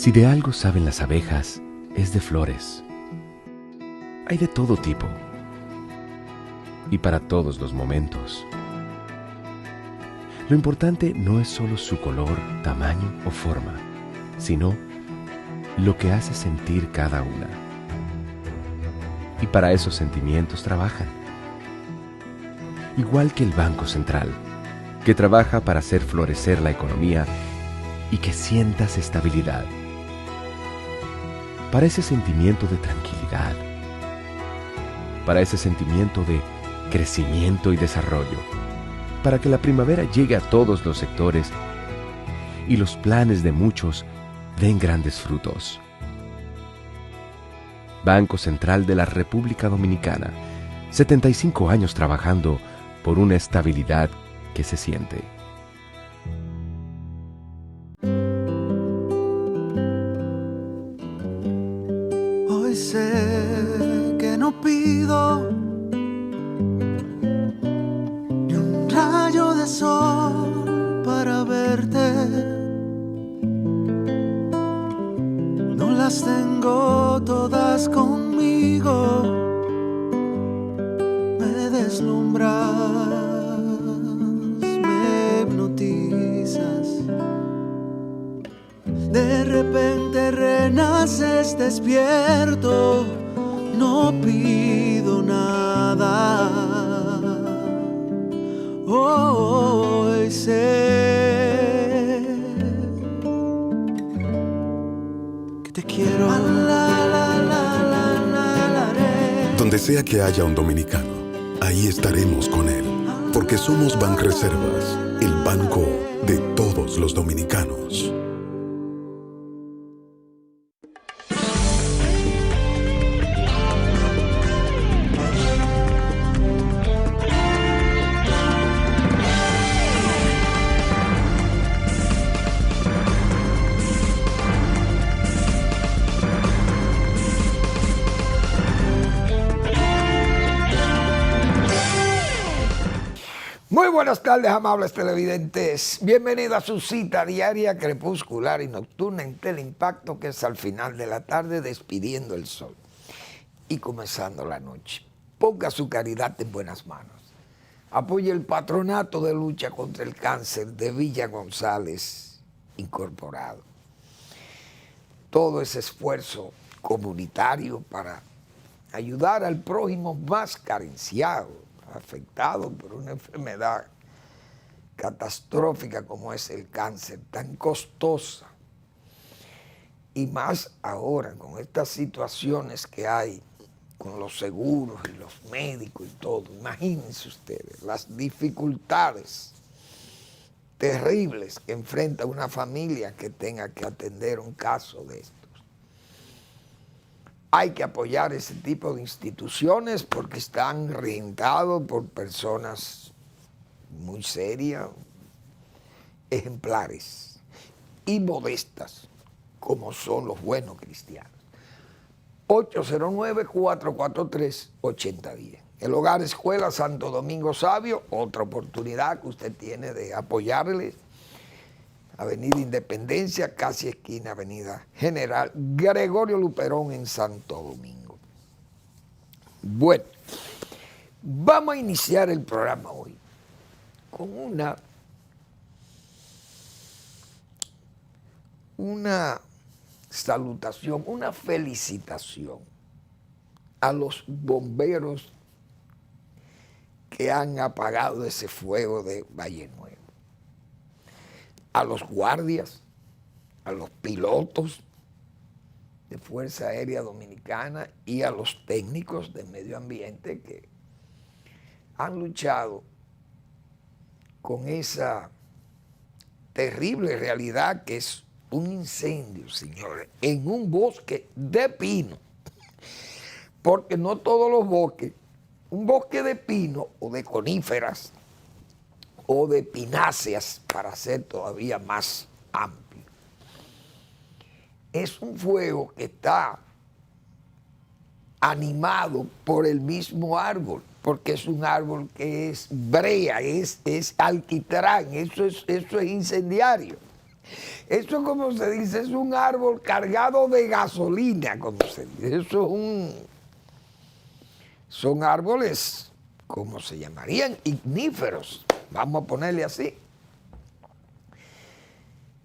Si de algo saben las abejas, es de flores. Hay de todo tipo y para todos los momentos. Lo importante no es solo su color, tamaño o forma, sino lo que hace sentir cada una. Y para esos sentimientos trabajan. Igual que el Banco Central, que trabaja para hacer florecer la economía y que sientas estabilidad. Para ese sentimiento de tranquilidad. Para ese sentimiento de crecimiento y desarrollo. Para que la primavera llegue a todos los sectores y los planes de muchos den grandes frutos. Banco Central de la República Dominicana, 75 años trabajando por una estabilidad que se siente. Hoy sé que no pido ni un rayo de sol para verte. No las tengo todas conmigo. Me deslumbras, me hipnotizas. De repente renaces despierto. No pido nada. Hoy sé que te quiero. Donde sea que haya un dominicano, ahí estaremos con él, porque somos Banreservas, el banco de todos los dominicanos. Muy buenas tardes, amables televidentes. Bienvenidos a su cita diaria, crepuscular y nocturna en Teleimpacto, que es al final de la tarde, despidiendo el sol y comenzando la noche. Ponga su caridad en buenas manos. Apoye el Patronato de Lucha contra el Cáncer de Villa González Incorporado. Todo ese esfuerzo comunitario para ayudar al prójimo más carenciado, afectado por una enfermedad catastrófica como es el cáncer, tan costosa, y más ahora con estas situaciones que hay con los seguros y los médicos y todo. Imagínense ustedes las dificultades terribles que enfrenta una familia que tenga que atender un caso de estos. Hay que apoyar ese tipo de instituciones porque están regentados por personas muy serias, ejemplares y modestas, como son los buenos cristianos. 809-443-8010. El Hogar Escuela Santo Domingo Sabio, otra oportunidad que usted tiene de apoyarles. Avenida Independencia, casi esquina Avenida General Gregorio Luperón en Santo Domingo. Bueno, vamos a iniciar el programa hoy con una salutación, una felicitación a los bomberos que han apagado ese fuego de Valle Nuevo. A los guardias, a los pilotos de Fuerza Aérea Dominicana y a los técnicos de medio ambiente que han luchado con esa terrible realidad que es un incendio, señores, en un bosque de pino, porque no todos los bosques, un bosque de pino o de coníferas o de pináceas, para ser todavía más amplio. Es un fuego que está animado por el mismo árbol, porque es un árbol que es brea, es alquitrán, eso es incendiario. Eso es como se dice, es un árbol cargado de gasolina, como se dice. Son árboles, como se llamarían, igníferos, vamos a ponerle así.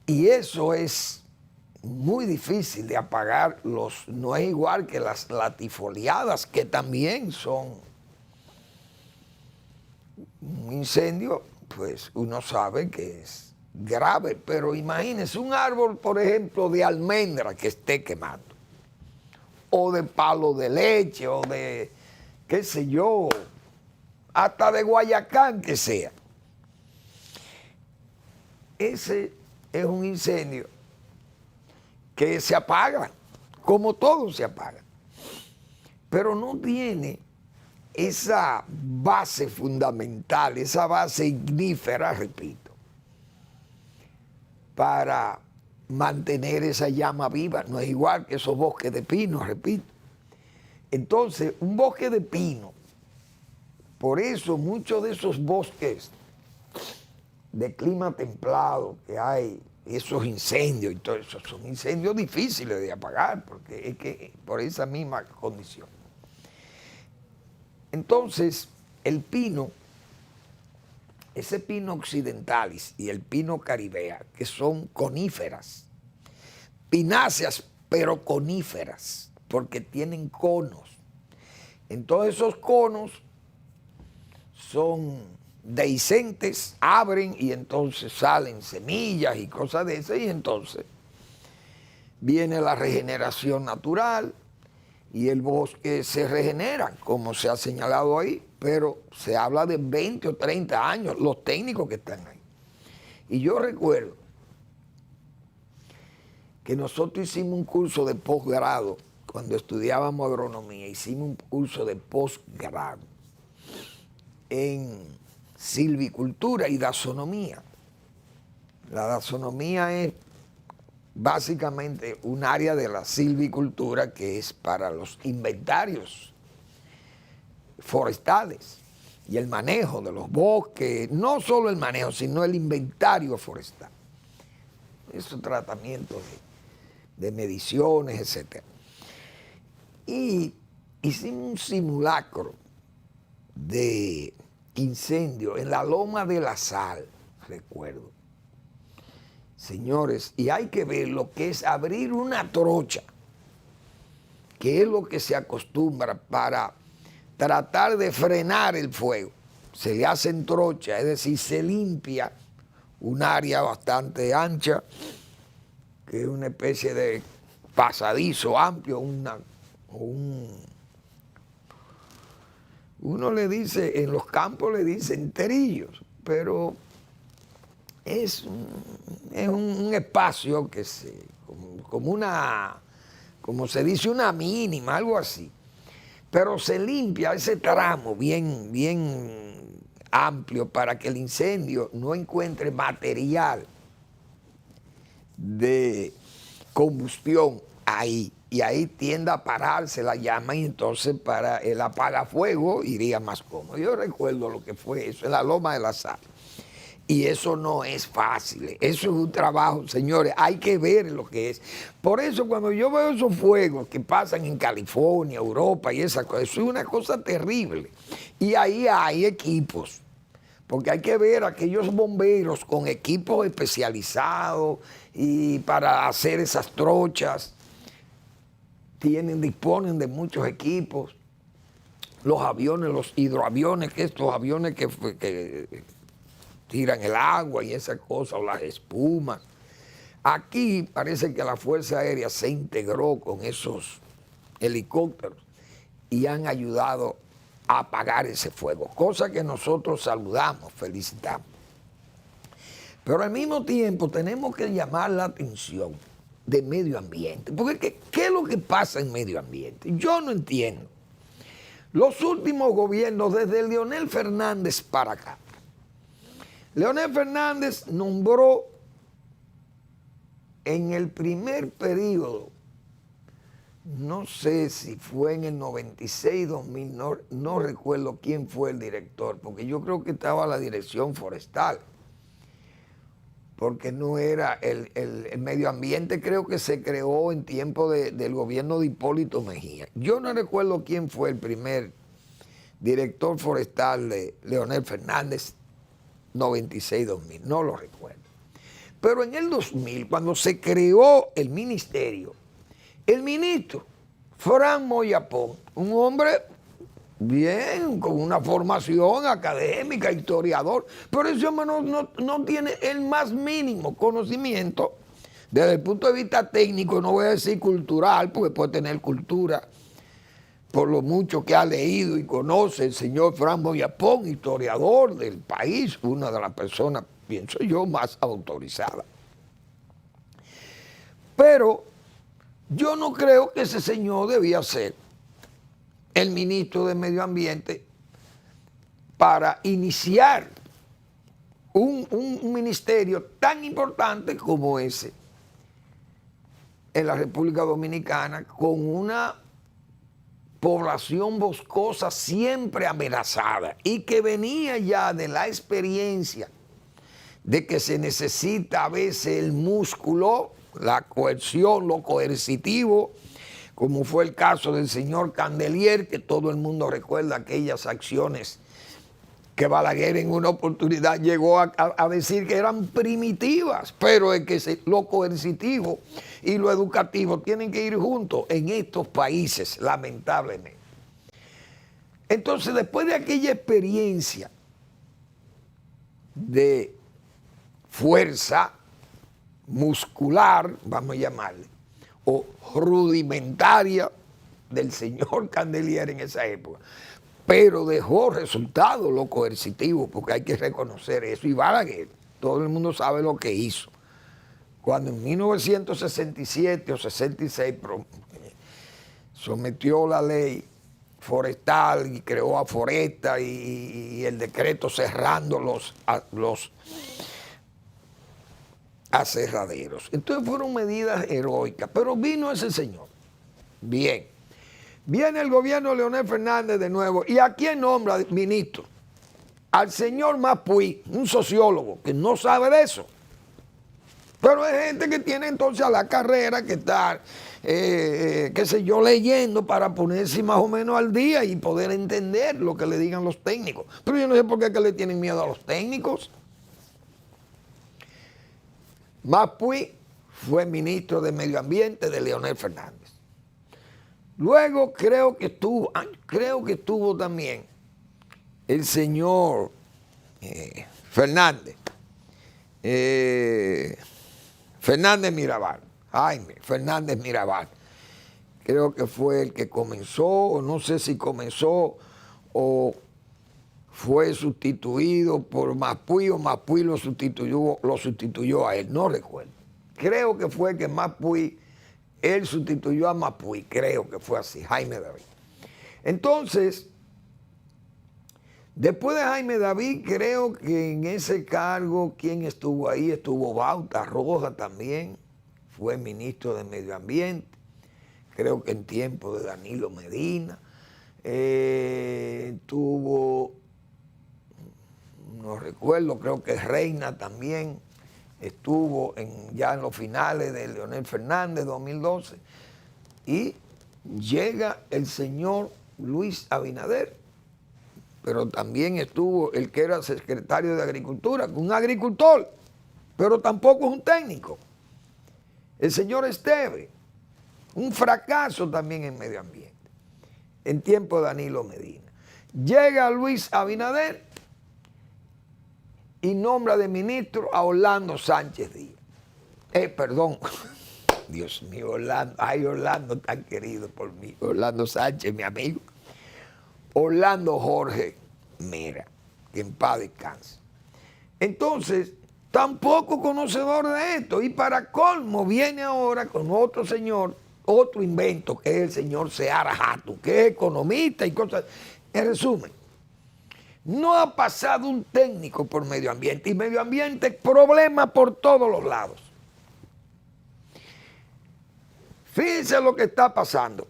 Y eso es muy difícil de apagar, no es igual que las latifoliadas, que también son un incendio, pues uno sabe que es grave, pero imagínense un árbol, por ejemplo, de almendra que esté quemando, o de palo de leche, o de, qué sé yo, hasta de guayacán que sea. Ese es un incendio que se apaga, como todo se apaga, pero no tiene esa base fundamental, esa base ignífera, repito, para mantener esa llama viva. No es igual que esos bosques de pino, repito. Entonces, un bosque de pino, por eso muchos de esos bosques de clima templado que hay, esos incendios y todo eso, son incendios difíciles de apagar, porque es que por esa misma condición. Entonces, el pino, ese pino occidentalis y el pino caribea, que son coníferas, pináceas, pero coníferas, porque tienen conos. Entonces esos conos son dehiscentes, abren y entonces salen semillas y cosas de esas, y entonces viene la regeneración natural y el bosque se regenera, como se ha señalado ahí, pero se habla de 20 o 30 años, los técnicos que están ahí. Y yo recuerdo que nosotros hicimos un curso de posgrado, cuando estudiábamos agronomía, hicimos un curso de posgrado en silvicultura y dasonomía. La dasonomía es básicamente un área de la silvicultura que es para los inventarios forestales y el manejo de los bosques, no solo el manejo, sino el inventario forestal. Esos tratamientos de mediciones, etc. Y hicimos un simulacro de incendio en la Loma de la Sal, recuerdo. Señores, y hay que ver lo que es abrir una trocha, que es lo que se acostumbra para tratar de frenar el fuego. Se le hacen trochas, es decir, se limpia un área bastante ancha, que es una especie de pasadizo amplio, uno le dice, en los campos le dicen terillos, pero es un espacio que como se dice, una mínima, algo así. Pero se limpia ese tramo bien amplio para que el incendio no encuentre material de combustión ahí. Y ahí tiende a pararse la llama y entonces para el apagafuego iría más cómodo. Yo recuerdo lo que fue eso en la Loma de la Sal. Y eso no es fácil, eso es un trabajo, señores, hay que ver lo que es. Por eso cuando yo veo esos fuegos que pasan en California, Europa y esas cosas, eso es una cosa terrible. Y ahí hay equipos, porque hay que ver a aquellos bomberos con equipos especializados y para hacer esas trochas, disponen de muchos equipos. Los aviones, los hidroaviones, que estos aviones que tiran el agua y esas cosas, o las espumas. Aquí parece que la Fuerza Aérea se integró con esos helicópteros y han ayudado a apagar ese fuego, cosa que nosotros saludamos, felicitamos. Pero al mismo tiempo tenemos que llamar la atención de medio ambiente, porque ¿qué es lo que pasa en medio ambiente? Yo no entiendo. Los últimos gobiernos, desde Leonel Fernández para acá, Leonel Fernández nombró en el primer periodo, no sé si fue en el 96, 2000, no recuerdo quién fue el director, porque yo creo que estaba la dirección forestal. porque no era el medio ambiente, creo que se creó en tiempo del gobierno de Hipólito Mejía. Yo no recuerdo quién fue el primer director forestal de Leonel Fernández, 96-2000, no lo recuerdo. Pero en el 2000, cuando se creó el ministerio, el ministro Fran Moyapón, un hombre bien, con una formación académica, historiador, pero ese hombre no tiene el más mínimo conocimiento desde el punto de vista técnico, no voy a decir cultural, porque puede tener cultura por lo mucho que ha leído y conoce el señor Fran Moyapón, historiador del país, una de las personas, pienso yo, más autorizadas. Pero yo no creo que ese señor debía ser el ministro de Medio Ambiente para iniciar un ministerio tan importante como ese en la República Dominicana, con una población boscosa siempre amenazada y que venía ya de la experiencia de que se necesita a veces el músculo, la coerción, lo coercitivo, como fue el caso del señor Candelier, que todo el mundo recuerda aquellas acciones que Balaguer en una oportunidad llegó a decir que eran primitivas, pero es que lo coercitivo y lo educativo tienen que ir juntos en estos países, lamentablemente. Entonces, después de aquella experiencia de fuerza muscular, vamos a llamarle, o rudimentaria del señor Candelier en esa época, pero dejó resultado lo coercitivo, porque hay que reconocer eso. Y Balaguer, todo el mundo sabe lo que hizo. Cuando en 1967 o 66 sometió la ley forestal y creó a Foresta y el decreto cerrando los aserraderos. Entonces fueron medidas heroicas, pero vino ese señor. Bien. Viene el gobierno de Leonel Fernández de nuevo. ¿Y a quién nombra ministro? Al señor Mapuí, un sociólogo que no sabe de eso. Pero hay gente que tiene entonces a la carrera que está, qué sé yo, leyendo para ponerse más o menos al día y poder entender lo que le digan los técnicos. Pero yo no sé por qué es que le tienen miedo a los técnicos. Mapuí fue ministro de Medio Ambiente de Leonel Fernández. Luego creo que estuvo también el señor Fernández Mirabal, Jaime Fernández Mirabal. Creo que fue el que comenzó, o no sé si comenzó o fue sustituido por Mapuí o Mapuí lo sustituyó a él, no recuerdo. Creo que fue que Mapuí, él sustituyó a Mapuí, creo que fue así, Jaime David. Entonces, después de Jaime David, creo que en ese cargo, ¿quién estuvo ahí? Estuvo Bauta Roja también, fue ministro de Medio Ambiente, creo que en tiempo de Danilo Medina. Tuvo, no recuerdo, creo que Reina también estuvo ya en los finales de Leonel Fernández, 2012, y llega el señor Luis Abinader, pero también estuvo el que era secretario de Agricultura, un agricultor, pero tampoco es un técnico, el señor Esteve, un fracaso también en medio ambiente, en tiempo de Danilo Medina. Llega Luis Abinader y nombra de ministro a Orlando Sánchez Díaz. Dios mío, Orlando, ay, Orlando tan querido por mí, Orlando Sánchez, mi amigo. Orlando Jorge Mera, que en paz descanse. Entonces, tampoco conocedor de esto, y para colmo viene ahora con otro señor, otro invento, que es el señor Seara Hatun, que es economista y cosas. En resumen, no ha pasado un técnico por medio ambiente, y medio ambiente problema por todos los lados. Fíjense lo que está pasando.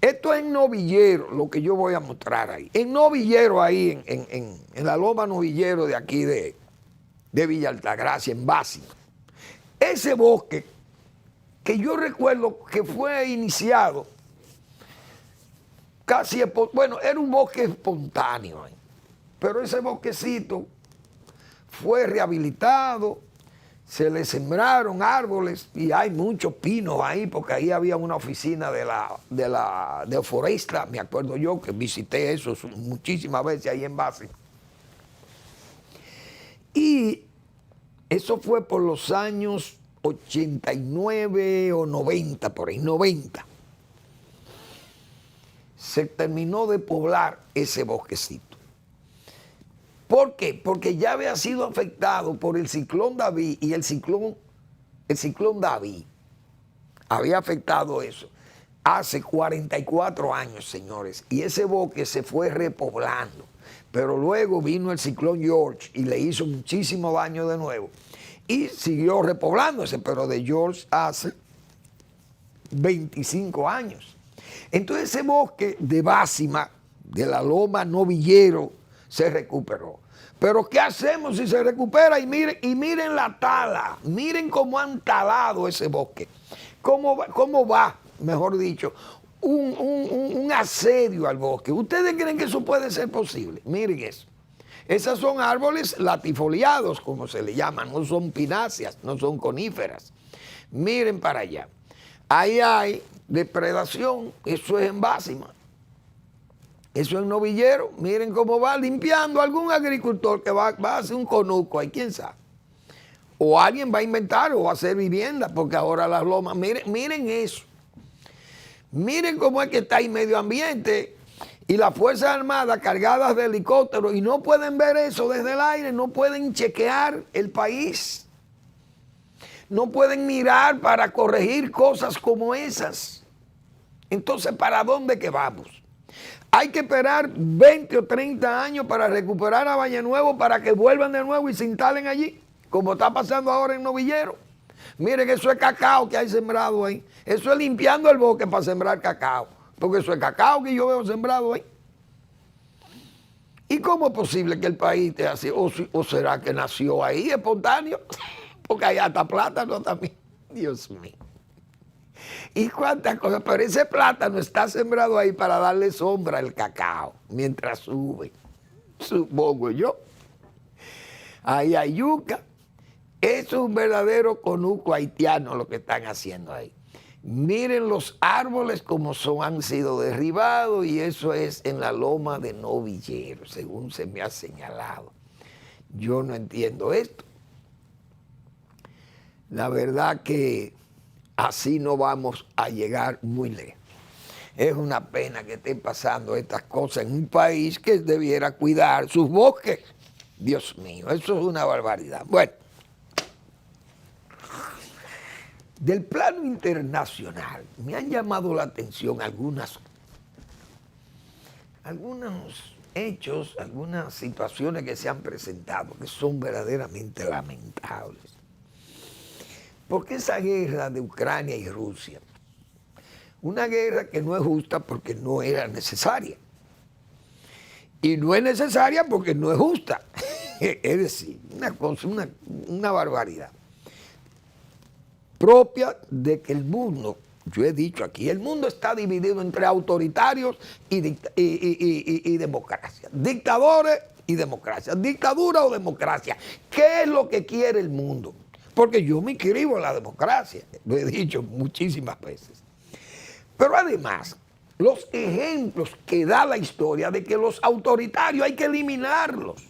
Esto es en Novillero, lo que yo voy a mostrar ahí. En Novillero, ahí, en la loma Novillero de aquí de de Villa Altagracia, en Básima. Ese bosque, que yo recuerdo que fue iniciado casi, bueno, era un bosque espontáneo, pero ese bosquecito fue rehabilitado, se le sembraron árboles y hay muchos pinos ahí, porque ahí había una oficina de Foresta, me acuerdo yo que visité eso muchísimas veces ahí en Básima. Y eso fue por los años 89 o 90, por ahí, 90. Se terminó de poblar ese bosquecito. ¿Por qué? Porque ya había sido afectado por el ciclón David y el ciclón David había afectado eso hace 44 años, señores, y ese bosque se fue repoblando, pero luego vino el ciclón George y le hizo muchísimo daño de nuevo y siguió repoblándose, pero de George hace 25 años. Entonces ese bosque de Básima, de la Loma Novillero, se recuperó. Pero ¿qué hacemos si se recupera? Y miren la tala, miren cómo han talado ese bosque. ¿Cómo va, mejor dicho, un asedio al bosque? ¿Ustedes creen que eso puede ser posible? Miren eso. Esos son árboles latifoliados, como se le llaman, no son pináceas, no son coníferas. Miren para allá. Ahí hay depredación, eso es en Básima. Eso es novillero, miren cómo va limpiando algún agricultor que va a hacer un conuco ahí, quién sabe. O alguien va a inventar o va a hacer vivienda, porque ahora las lomas, miren eso. Miren cómo es que está ahí medio ambiente y las Fuerzas Armadas cargadas de helicópteros y no pueden ver eso desde el aire, no pueden chequear el país. No pueden mirar para corregir cosas como esas. Entonces, ¿para dónde que vamos? Hay que esperar 20 o 30 años para recuperar a Valle Nuevo para que vuelvan de nuevo y se instalen allí, como está pasando ahora en Novillero. Miren, eso es cacao que hay sembrado ahí. Eso es limpiando el bosque para sembrar cacao, porque eso es cacao que yo veo sembrado ahí. ¿Y cómo es posible que el país esté así? ¿O será que nació ahí espontáneo? Porque hay hasta plátano también. Dios mío. Y cuántas cosas, pero ese plátano está sembrado ahí para darle sombra al cacao mientras sube, supongo yo. Ahí hay yuca. Eso es un verdadero conuco haitiano lo que están haciendo ahí. Miren los árboles como han sido derribados y eso es en la Loma de Novillero, según se me ha señalado. Yo no entiendo esto. La verdad que así no vamos a llegar muy lejos. Es una pena que estén pasando estas cosas en un país que debiera cuidar sus bosques. Dios mío, eso es una barbaridad. Bueno, del plano internacional me han llamado la atención algunos hechos, algunas situaciones que se han presentado que son verdaderamente lamentables. Porque esa guerra de Ucrania y Rusia, una guerra que no es justa porque no era necesaria. Y no es necesaria porque no es justa. Es decir, una barbaridad. Propia de que el mundo, yo he dicho aquí, el mundo está dividido entre autoritarios y democracia. Dictadores y democracia. Dictadura o democracia. ¿Qué es lo que quiere el mundo? Porque yo me inscribo en la democracia, lo he dicho muchísimas veces. Pero además, los ejemplos que da la historia de que los autoritarios hay que eliminarlos.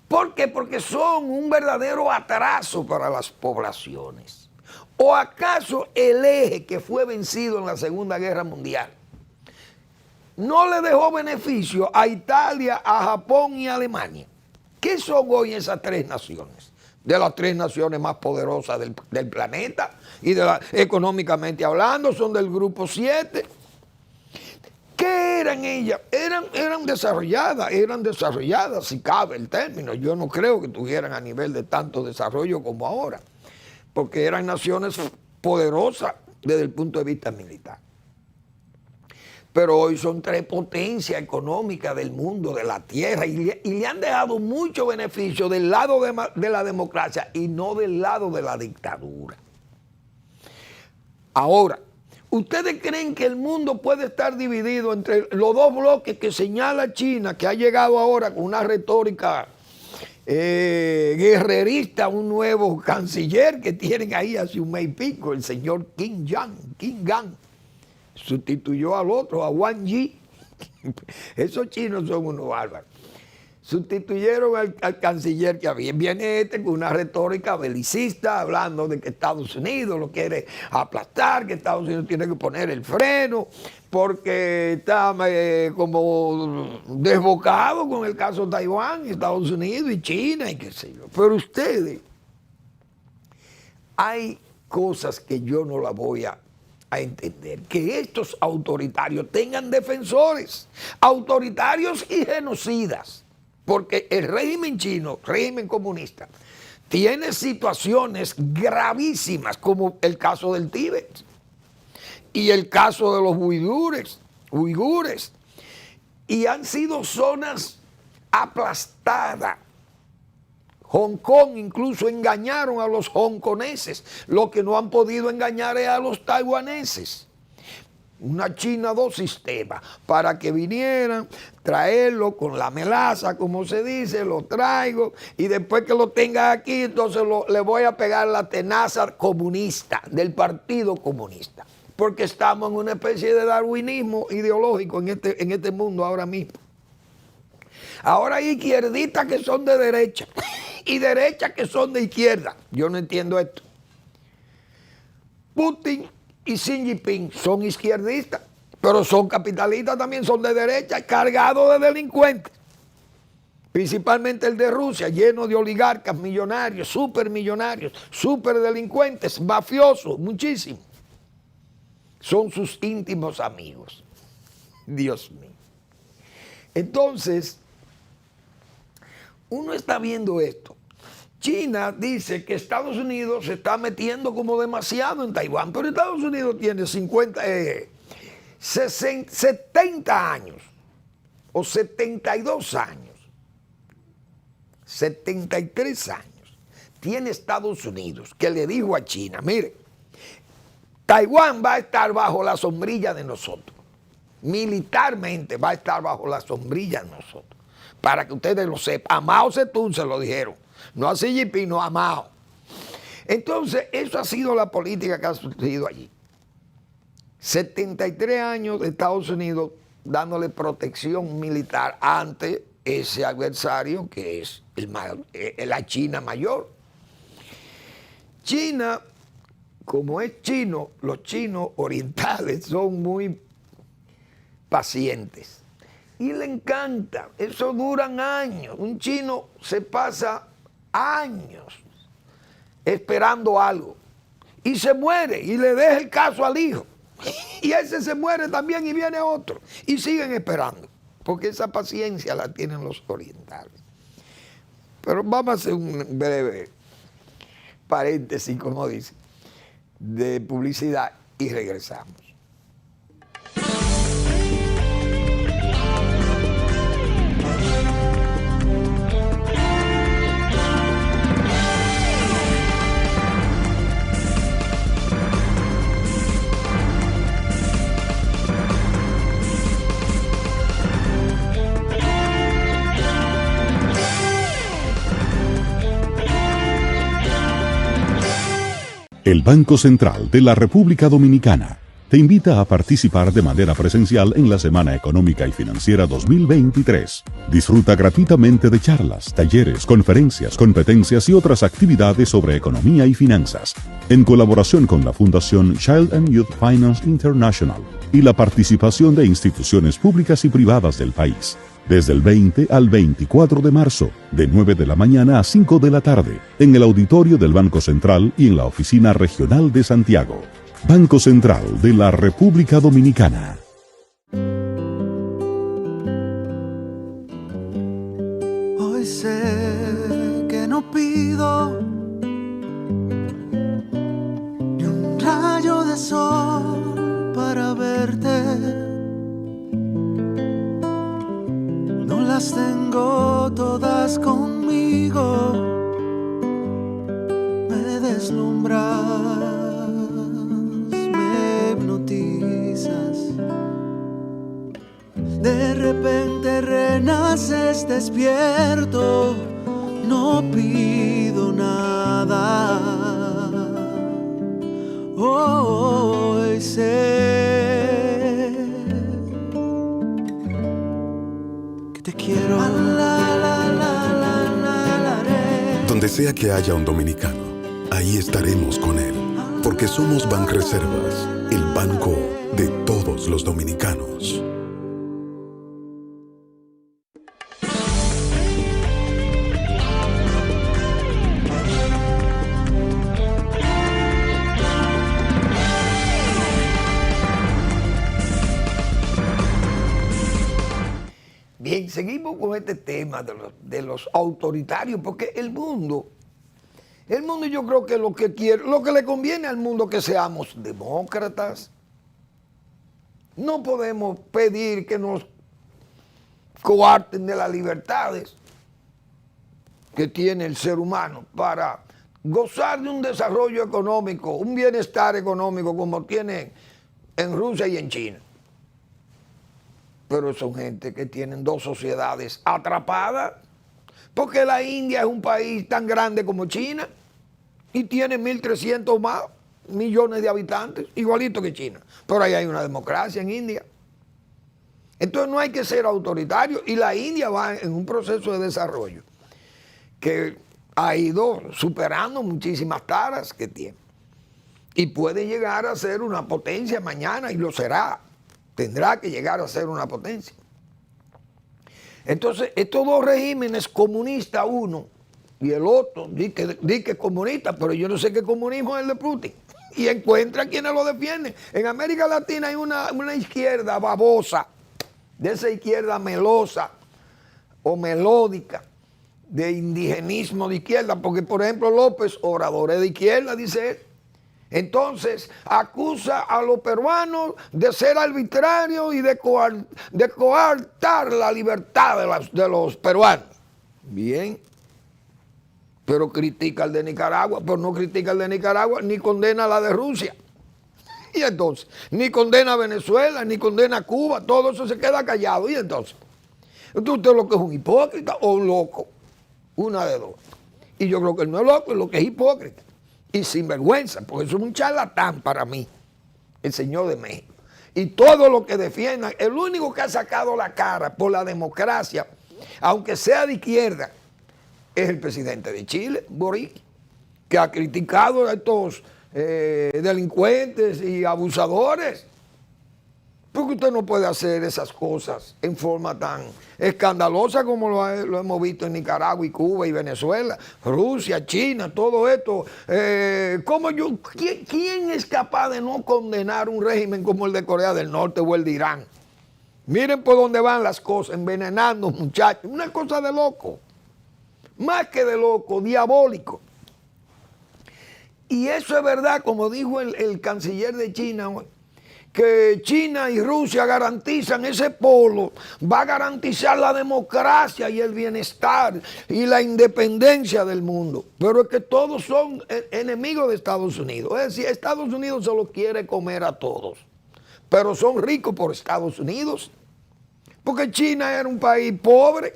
¿Por qué? Porque son un verdadero atraso para las poblaciones. ¿O acaso el eje que fue vencido en la Segunda Guerra Mundial no le dejó beneficio a Italia, a Japón y a Alemania? ¿Qué son hoy esas tres naciones? De las tres naciones más poderosas del planeta y económicamente hablando, son del grupo 7. ¿Qué eran ellas? Eran desarrolladas, si cabe el término. Yo no creo que tuvieran a nivel de tanto desarrollo como ahora, porque eran naciones poderosas desde el punto de vista militar. pero hoy son 3 potencias económicas del mundo, de la tierra, y le han dejado mucho beneficio del lado de la democracia y no del lado de la dictadura. Ahora, ¿ustedes creen que el mundo puede estar dividido entre los 2 bloques que señala China, que ha llegado ahora con una retórica guerrerista, un nuevo canciller que tienen ahí hace un mes y pico, el señor Kim Gang, sustituyó al otro, a Wang Yi? Esos chinos son unos bárbaros. Sustituyeron al canciller que había. Viene con una retórica belicista, hablando de que Estados Unidos lo quiere aplastar, que Estados Unidos tiene que poner el freno, porque está como desbocado con el caso de Taiwán, Estados Unidos y China y qué sé yo. Pero ustedes, hay cosas que yo no las voy a entender, que estos autoritarios tengan defensores, autoritarios y genocidas. Porque el régimen chino, régimen comunista, tiene situaciones gravísimas, como el caso del Tíbet y el caso de los uigures, y han sido zonas aplastadas. Hong Kong incluso engañaron a los hongkoneses, lo que no han podido engañar es a los taiwaneses. Una China 2 sistemas, para que vinieran, traerlo con la melaza, como se dice, lo traigo, y después que lo tenga aquí, entonces le voy a pegar la tenaza comunista, del Partido Comunista, porque estamos en una especie de darwinismo ideológico en este mundo ahora mismo. Ahora hay izquierdistas que son de derecha, y derechas que son de izquierda. Yo no entiendo esto. Putin y Xi Jinping son izquierdistas, pero son capitalistas también, son de derecha, cargados de delincuentes. Principalmente el de Rusia, lleno de oligarcas millonarios, supermillonarios, superdelincuentes, mafiosos, muchísimos. Son sus íntimos amigos. Dios mío. Entonces, uno está viendo esto. China dice que Estados Unidos se está metiendo como demasiado en Taiwán, pero Estados Unidos tiene 70 años o 72 años, 73 años, tiene Estados Unidos, que le dijo a China, mire, Taiwán va a estar bajo la sombrilla de nosotros, militarmente va a estar bajo la sombrilla de nosotros, para que ustedes lo sepan. A Mao Zedong se lo dijeron. No a Xi Jinping, no a Mao. Entonces, eso ha sido la política que ha sucedido allí. 73 años de Estados Unidos dándole protección militar ante ese adversario que es la China mayor. China, como es chino, los chinos orientales son muy pacientes. Y le encanta, eso duran años. Un chino se pasa años esperando algo y se muere y le deja el caso al hijo y ese se muere también y viene otro y siguen esperando porque esa paciencia la tienen los orientales. Pero vamos a hacer un breve paréntesis, como dice, de publicidad y regresamos. El Banco Central de la República Dominicana te invita a participar de manera presencial en la Semana Económica y Financiera 2023. Disfruta gratuitamente de charlas, talleres, conferencias, competencias y otras actividades sobre economía y finanzas, en colaboración con la Fundación Child and Youth Finance International y la participación de instituciones públicas y privadas del país. Desde el 20 al 24 de marzo, de 9 de la mañana a 5 de la tarde, en el auditorio del Banco Central y en la Oficina Regional de Santiago. Banco Central de la República Dominicana. Hoy sé que no pido ni un rayo de sol para verte. las tengo todas conmigo. Me deslumbras, me hipnotizas. De repente renaces despierto, no pido nada. Hoy sé que te quiero. Donde sea que haya un dominicano, ahí estaremos con él, porque somos Banreservas, el banco de todos los dominicanos. Bien, seguimos con este tema de los autoritarios, porque el mundo yo creo que lo que quiere, lo que le conviene al mundo es que seamos demócratas. No podemos pedir que nos coarten de las libertades que tiene el ser humano para gozar de un desarrollo económico, un bienestar económico como tienen en Rusia y en China. Pero son gente que tienen dos sociedades atrapadas, porque la India es un país tan grande como China y tiene 1.300 más millones de habitantes, igualito que China. Pero ahí hay una democracia en India. Entonces no hay que ser autoritario, y la India va en un proceso de desarrollo que ha ido superando muchísimas taras que tiene. Y puede llegar a ser una potencia mañana, y lo será. Tendrá que llegar a ser una potencia. Entonces, estos dos regímenes, comunista uno y el otro, di que comunista, pero yo no sé qué comunismo es el de Putin. Y encuentra quienes lo defienden. En América Latina hay una izquierda babosa, de esa izquierda melosa o melódica, de indigenismo de izquierda, porque por ejemplo López Obrador es de izquierda, dice él. Entonces acusa a los peruanos de ser arbitrarios y de coartar la libertad de los peruanos. Bien, pero critica al de Nicaragua, pero no critica al de Nicaragua, ni condena a la de Rusia. Y entonces, ni condena a Venezuela, ni condena a Cuba, todo eso se queda callado. Y entonces, ¿usted lo que es un hipócrita o un loco? Una de dos. Y yo creo que él no es loco, es lo que es hipócrita. Y sinvergüenza, porque eso es un charlatán para mí, el señor de México. Y todo lo que defiendan, el único que ha sacado la cara por la democracia, aunque sea de izquierda, es el presidente de Chile, Boric, que ha criticado a estos delincuentes y abusadores. Porque usted no puede hacer esas cosas en forma tan escandalosa como lo hemos visto en Nicaragua y Cuba y Venezuela, Rusia, China, todo esto. ¿Quién es capaz de no condenar un régimen como el de Corea del Norte o el de Irán? Miren por dónde van las cosas, envenenando muchachos. Una cosa de loco. Más que de loco, diabólico. Y eso es verdad, como dijo el canciller de China, que China y Rusia garantizan, ese polo va a garantizar la democracia y el bienestar y la independencia del mundo. Pero es que todos son enemigos de Estados Unidos. Es decir, Estados Unidos se los quiere comer a todos. Pero son ricos por Estados Unidos. Porque China era un país pobre.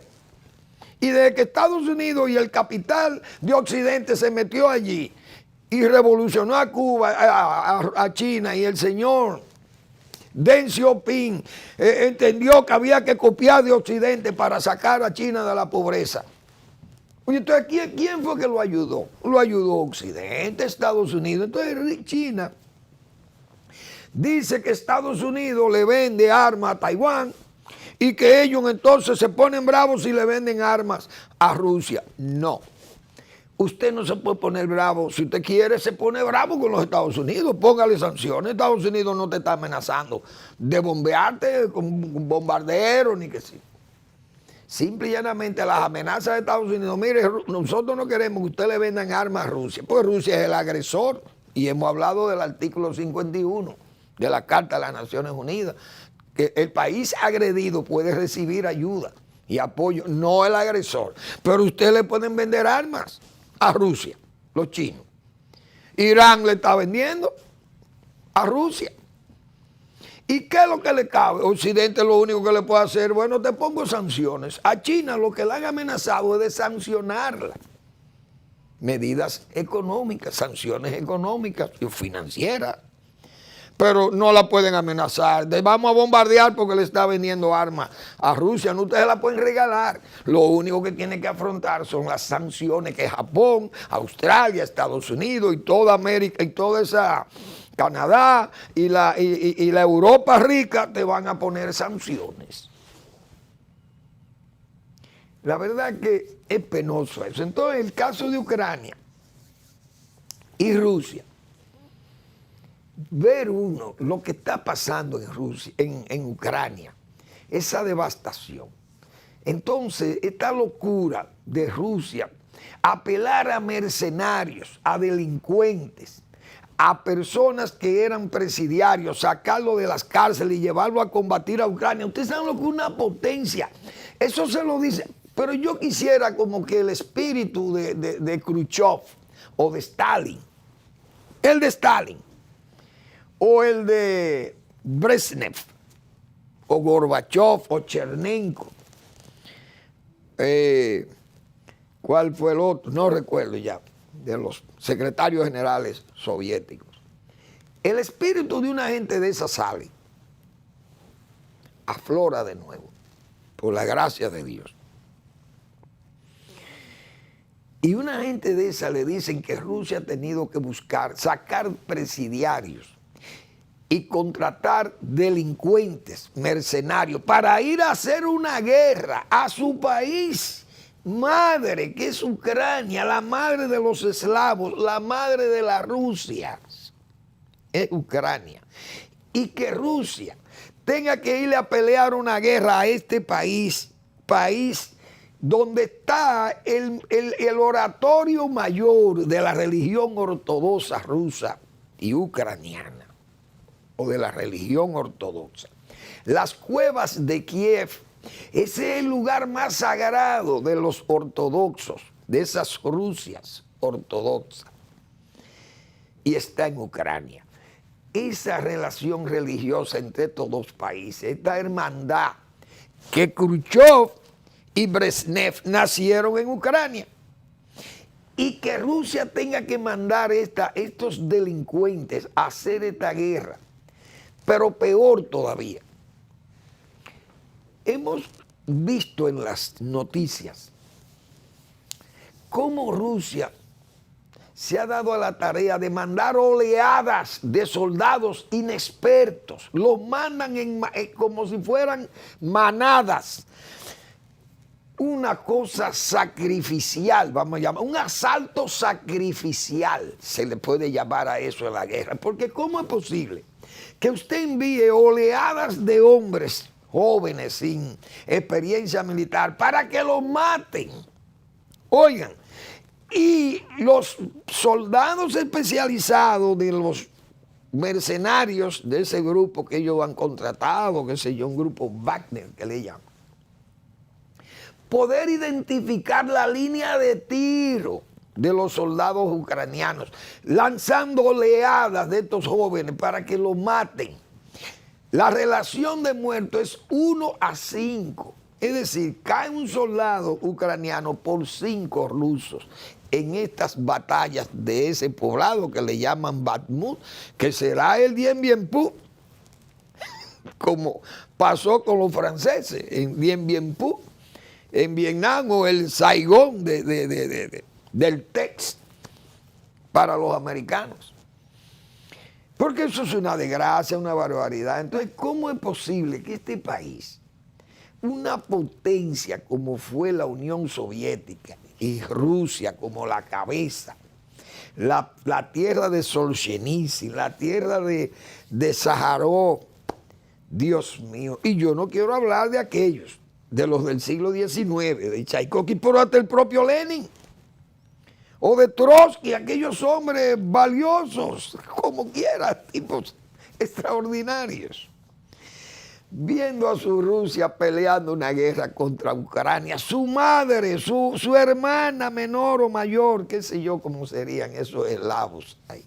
Y desde que Estados Unidos y el capital de Occidente se metió allí y revolucionó a Cuba, a China, y el señor Deng Xiaoping entendió que había que copiar de Occidente para sacar a China de la pobreza. Oye, entonces, ¿quién fue que lo ayudó? Lo ayudó Occidente, Estados Unidos. Entonces China dice que Estados Unidos le vende armas a Taiwán y que ellos entonces se ponen bravos y le venden armas a Rusia. No. Usted no se puede poner bravo. Si usted quiere, se pone bravo con los Estados Unidos. Póngale sanciones. Estados Unidos no te está amenazando de bombearte con bombarderos ni que sí. Simple y llanamente las amenazas de Estados Unidos. Mire, nosotros no queremos que usted le vendan armas a Rusia, porque Rusia es el agresor. Y hemos hablado del artículo 51 de la Carta de las Naciones Unidas, que el país agredido puede recibir ayuda y apoyo, no el agresor. Pero ustedes le pueden vender armas a Rusia, los chinos. Irán le está vendiendo a Rusia. ¿Y qué es lo que le cabe? Occidente lo único que le puede hacer, bueno, te pongo sanciones. A China lo que le han amenazado es de sancionarla. Medidas económicas, sanciones económicas y financieras. Pero no la pueden amenazar. Vamos a bombardear porque le está vendiendo armas a Rusia. No, ustedes la pueden regalar. Lo único que tiene que afrontar son las sanciones que Japón, Australia, Estados Unidos y toda América y toda esa Canadá y la Europa rica te van a poner sanciones. La verdad que es penoso eso. Entonces, el caso de Ucrania y Rusia, ver uno lo que está pasando en Rusia, en Ucrania, esa devastación. Entonces, esta locura de Rusia, apelar a mercenarios, a delincuentes, a personas que eran presidiarios, sacarlo de las cárceles y llevarlo a combatir a Ucrania. Ustedes saben lo que es una potencia. Eso se lo dice. Pero yo quisiera como que el espíritu de Khrushchev o de Stalin, el de Stalin, o el de Brezhnev, o Gorbachev, o Chernenko, ¿cuál fue el otro? No recuerdo ya, de los secretarios generales soviéticos. El espíritu de una gente de esa sale, aflora de nuevo, por la gracia de Dios. Y una gente de esa le dicen que Rusia ha tenido que buscar, sacar presidiarios y contratar delincuentes, mercenarios, para ir a hacer una guerra a su país madre, que es Ucrania, la madre de los eslavos, la madre de la Rusia, es Ucrania. Y que Rusia tenga que irle a pelear una guerra a este país donde está el oratorio mayor de la religión ortodoxa rusa y ucraniana, o de la religión ortodoxa. Las cuevas de Kiev, ese es el lugar más sagrado de los ortodoxos, de esas Rusias ortodoxas, y está en Ucrania. Esa relación religiosa entre estos dos países, esta hermandad que Khrushchev y Brezhnev nacieron en Ucrania, y que Rusia tenga que mandar estos delincuentes a hacer esta guerra. Pero peor todavía, hemos visto en las noticias cómo Rusia se ha dado a la tarea de mandar oleadas de soldados inexpertos. Los mandan como si fueran manadas. Una cosa sacrificial, vamos a llamar, un asalto sacrificial, se le puede llamar a eso en la guerra. Porque ¿cómo es posible que usted envíe oleadas de hombres jóvenes sin experiencia militar para que los maten? Oigan, y los soldados especializados de los mercenarios de ese grupo que ellos han contratado, qué sé yo, un grupo Wagner que le llaman, poder identificar la línea de tiro de los soldados ucranianos, lanzando oleadas de estos jóvenes para que los maten. La relación de muertos es 1 a 5. Es decir, cae un soldado ucraniano por 5 rusos en estas batallas de ese poblado que le llaman Bakhmut, que será el Dien Bien Phu, como pasó con los franceses en Dien Bien Phu, en Vietnam, o el Saigón del Tex para los americanos. Porque eso es una desgracia, una barbaridad. Entonces, ¿cómo es posible que este país, una potencia como fue la Unión Soviética y Rusia como la cabeza, la tierra de Solzhenitsyn, la tierra de Sájarov, Dios mío, y yo no quiero hablar de aquellos, de los del siglo XIX, de Tchaikovsky, pero hasta el propio Lenin, o de Trotsky, aquellos hombres valiosos, como quiera, tipos extraordinarios. viendo a su Rusia peleando una guerra contra Ucrania, su madre, su hermana menor o mayor, qué sé yo cómo serían esos eslavos ahí,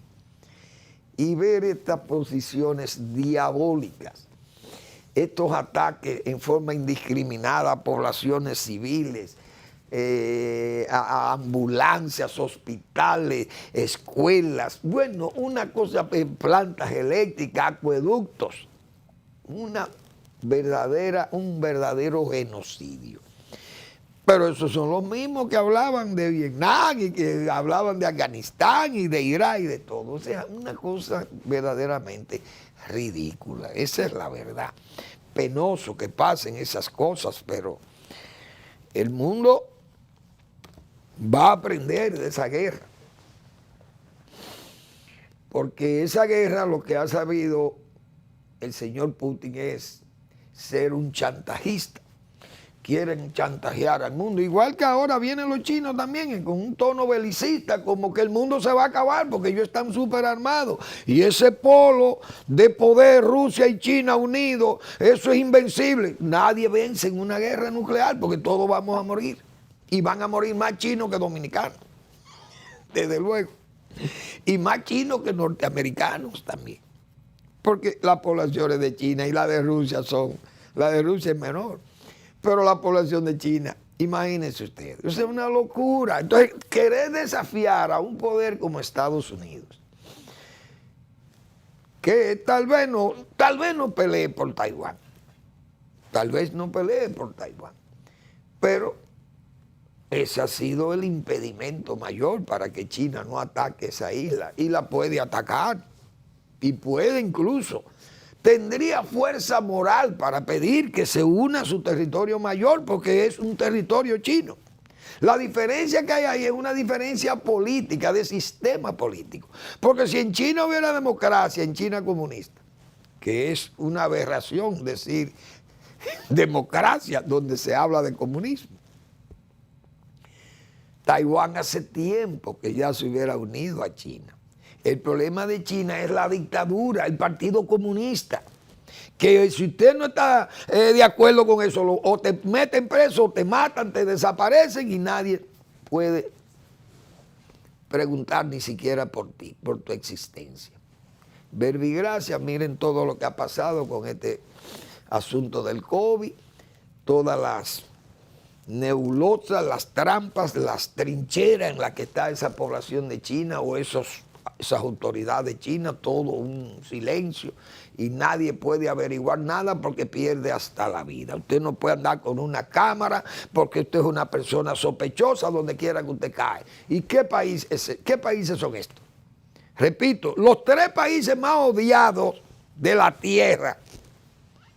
y ver estas posiciones diabólicas, estos ataques en forma indiscriminada a poblaciones civiles, a ambulancias, hospitales, escuelas, bueno, una cosa, plantas eléctricas, acueductos, un verdadero genocidio. Pero esos son los mismos que hablaban de Vietnam y que hablaban de Afganistán y de Irak y de todo. O sea, una cosa verdaderamente ridícula. Esa es la verdad. Penoso que pasen esas cosas, pero el mundo va a aprender de esa guerra. Porque esa guerra lo que ha sabido el señor Putin es ser un chantajista. Quieren chantajear al mundo, igual que ahora vienen los chinos también con un tono belicista, como que el mundo se va a acabar porque ellos están súper armados y ese polo de poder, Rusia y China unidos, eso es invencible. Nadie vence en una guerra nuclear porque todos vamos a morir y van a morir más chinos que dominicanos, desde luego, y más chinos que norteamericanos también, porque las poblaciones de China y la de Rusia la de Rusia es menor. Pero la población de China, imagínense ustedes, eso es una locura. Entonces, querer desafiar a un poder como Estados Unidos, que tal vez no pelee por Taiwán, pero ese ha sido el impedimento mayor para que China no ataque esa isla, y la puede atacar, y puede incluso. Tendría fuerza moral para pedir que se una a su territorio mayor porque es un territorio chino. La diferencia que hay ahí es una diferencia política, de sistema político. Porque si en China hubiera democracia, en China comunista, que es una aberración decir democracia donde se habla de comunismo. Taiwán hace tiempo que ya se hubiera unido a China. El problema de China es la dictadura, el Partido Comunista, que si usted no está de acuerdo con eso, o te meten preso, o te matan, te desaparecen y nadie puede preguntar ni siquiera por ti, por tu existencia. Verbigracia, miren todo lo que ha pasado con este asunto del COVID, todas las nebulosas, las trampas, las trincheras en las que está esa población de China o esas autoridades chinas, todo un silencio y nadie puede averiguar nada porque pierde hasta la vida. Usted no puede andar con una cámara porque usted es una persona sospechosa donde quiera que usted cae. ¿Y qué países son estos? Repito, los 3 países más odiados de la Tierra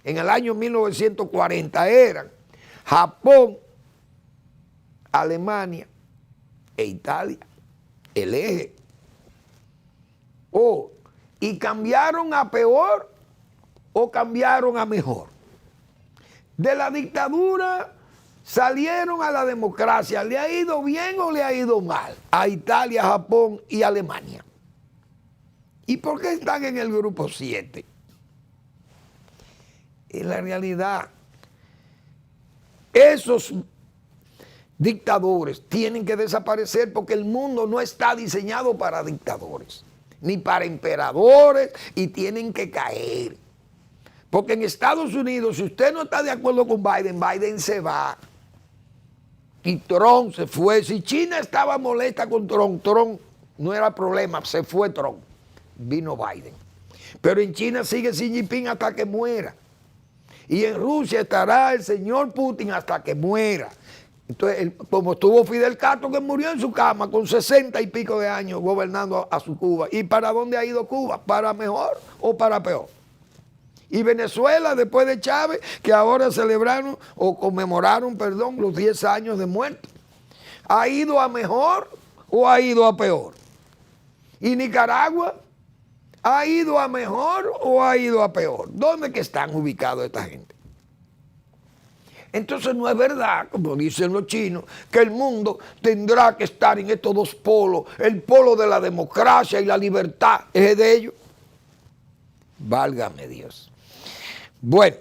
en el año 1940 eran Japón, Alemania e Italia, el eje. ¿Y cambiaron a peor o cambiaron a mejor? De la dictadura salieron a la democracia. ¿Le ha ido bien o le ha ido mal? A Italia, Japón y Alemania. ¿Y por qué están en el grupo 7? En la realidad, esos dictadores tienen que desaparecer porque el mundo no está diseñado para dictadores, ni para emperadores, y tienen que caer. Porque en Estados Unidos, si usted no está de acuerdo con Biden, Biden se va. Y Trump se fue. Si China estaba molesta con Trump no era problema, se fue Trump. Vino Biden. Pero en China sigue Xi Jinping hasta que muera. Y en Rusia estará el señor Putin hasta que muera. Entonces, como estuvo Fidel Castro, que murió en su cama con 60 y pico de años gobernando a su Cuba. ¿Y para dónde ha ido Cuba? ¿Para mejor o para peor? Y Venezuela, después de Chávez, que ahora celebraron o conmemoraron, los 10 años de muerte, ¿ha ido a mejor o ha ido a peor? ¿Y Nicaragua ha ido a mejor o ha ido a peor? ¿Dónde que están ubicados esta gente? Entonces no es verdad, como dicen los chinos, que el mundo tendrá que estar en estos 2 polos, el polo de la democracia y la libertad, ¿es de ellos? Válgame Dios. Bueno,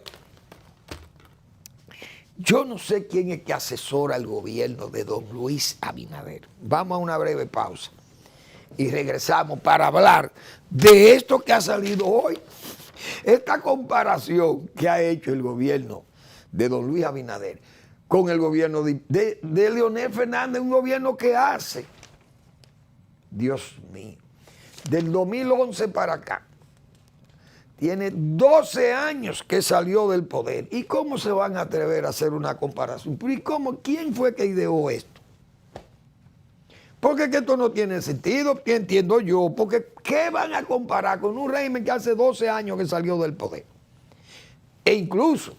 Yo no sé quién es que asesora el gobierno de don Luis Abinader. Vamos a una breve pausa y regresamos para hablar de esto que ha salido hoy. Esta comparación que ha hecho el gobierno de don Luis Abinader con el gobierno de Leonel Fernández, un gobierno que hace, Dios mío, del 2011 para acá, tiene 12 años que salió del poder. ¿Y cómo se van a atrever a hacer una comparación? ¿Y cómo? ¿Quién fue que ideó esto? Porque es que esto no tiene sentido, ¿qué entiendo yo? Porque ¿qué van a comparar con un régimen que hace 12 años que salió del poder? E incluso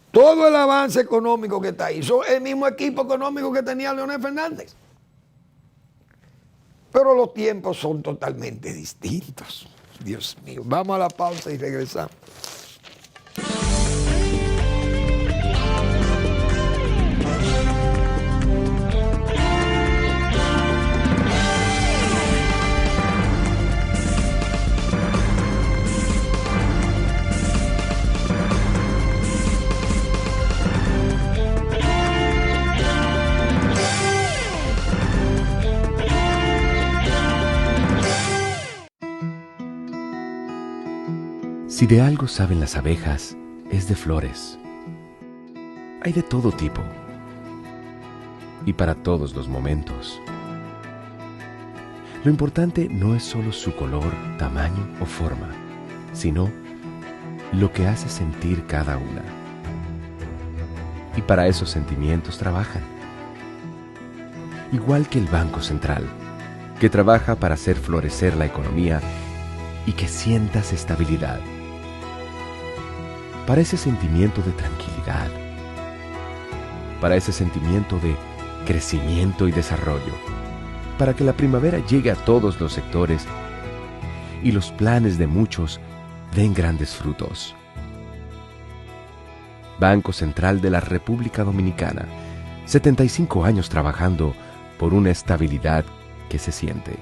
todo el avance económico que está ahí, son el mismo equipo económico que tenía Leonel Fernández. Pero los tiempos son totalmente distintos. Dios mío, vamos a la pausa y regresamos. Si de algo saben las abejas, es de flores. Hay de todo tipo y para todos los momentos. Lo importante no es solo su color, tamaño o forma, sino lo que hace sentir cada una. Y para esos sentimientos trabajan. Igual que el Banco Central, que trabaja para hacer florecer la economía y que sientas estabilidad. Para ese sentimiento de tranquilidad, para ese sentimiento de crecimiento y desarrollo, para que la primavera llegue a todos los sectores y los planes de muchos den grandes frutos. Banco Central de la República Dominicana, 75 años trabajando por una estabilidad que se siente.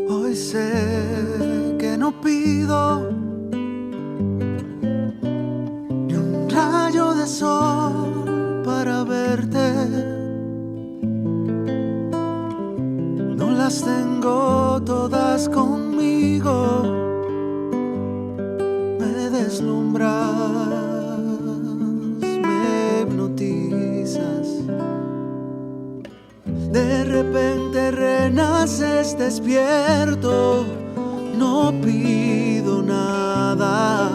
Hoy sé que no pido ni un rayo de sol para verte. No las tengo todas conmigo. Me deslumbras, me hipnotizas. De repente renaces despierto, no pido nada.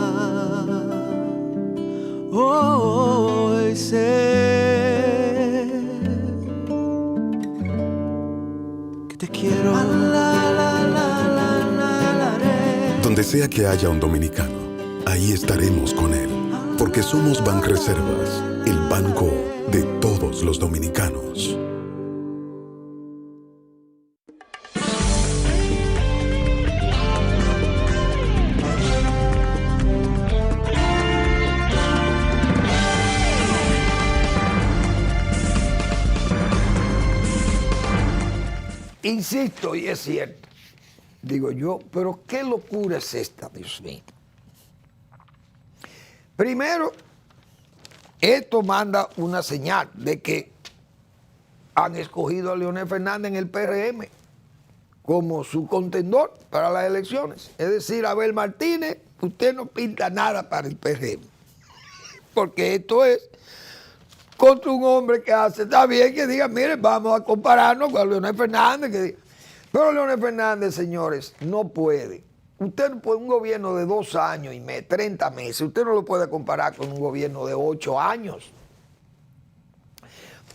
Hoy sé que te quiero. Donde sea que haya un dominicano, ahí estaremos con él, porque somos Banreservas, el banco de todos los dominicanos. Insisto, y es cierto, digo yo, pero qué locura es esta, Dios mío. Primero, esto manda una señal de que han escogido a Leonel Fernández en el PRM como su contendor para las elecciones. Es decir, Abel Martínez, usted no pinta nada para el PRM, porque esto es contra un hombre que hace, está bien que diga, miren, vamos a compararnos con Leonel Fernández. Pero Leonel Fernández, señores, no puede. Usted no puede, un gobierno de 2 años y 30 meses, usted no lo puede comparar con un gobierno de 8 años.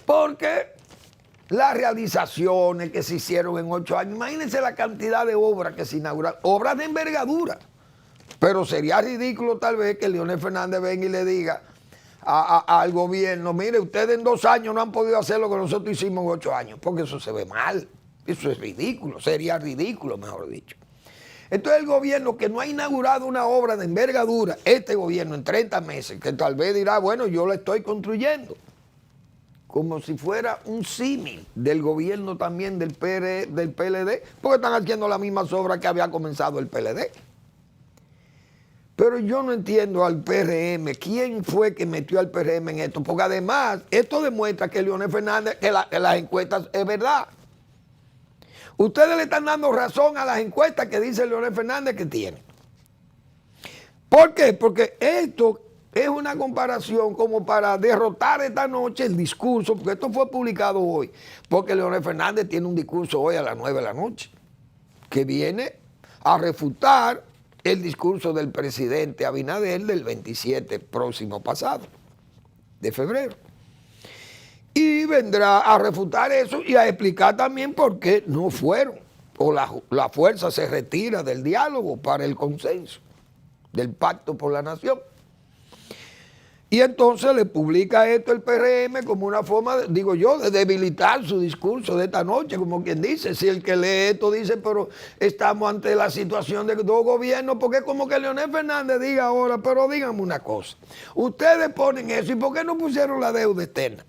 Porque las realizaciones que se hicieron en 8 años, imagínense la cantidad de obras que se inauguraron, obras de envergadura. Pero sería ridículo tal vez que Leonel Fernández venga y le diga al gobierno, mire, ustedes en 2 años no han podido hacer lo que nosotros hicimos en 8 años, porque eso se ve mal, eso es ridículo, sería ridículo, mejor dicho. Entonces el gobierno que no ha inaugurado una obra de envergadura, este gobierno en 30 meses, que tal vez dirá, bueno, yo la estoy construyendo, como si fuera un símil del gobierno también del PLD, porque están haciendo las mismas obras que había comenzado el PLD. Pero yo no entiendo al PRM, quién fue que metió al PRM en esto, porque además esto demuestra que Leonel Fernández, que las encuestas es verdad. Ustedes le están dando razón a las encuestas que dice Leonel Fernández que tiene. ¿Por qué? Porque esto es una comparación como para derrotar esta noche el discurso, porque esto fue publicado hoy, porque Leonel Fernández tiene un discurso hoy a las 9 de la noche, que viene a refutar el discurso del presidente Abinader del 27 próximo pasado, de febrero. Y vendrá a refutar eso y a explicar también por qué no fueron, o la fuerza se retira del diálogo para el consenso, del pacto por la nación. Y entonces le publica esto el PRM como una forma, digo yo, de debilitar su discurso de esta noche, como quien dice. Si el que lee esto dice, pero estamos ante la situación de dos gobiernos, porque es como que Leonel Fernández diga ahora, pero díganme una cosa, ustedes ponen eso, ¿y por qué no pusieron la deuda externa?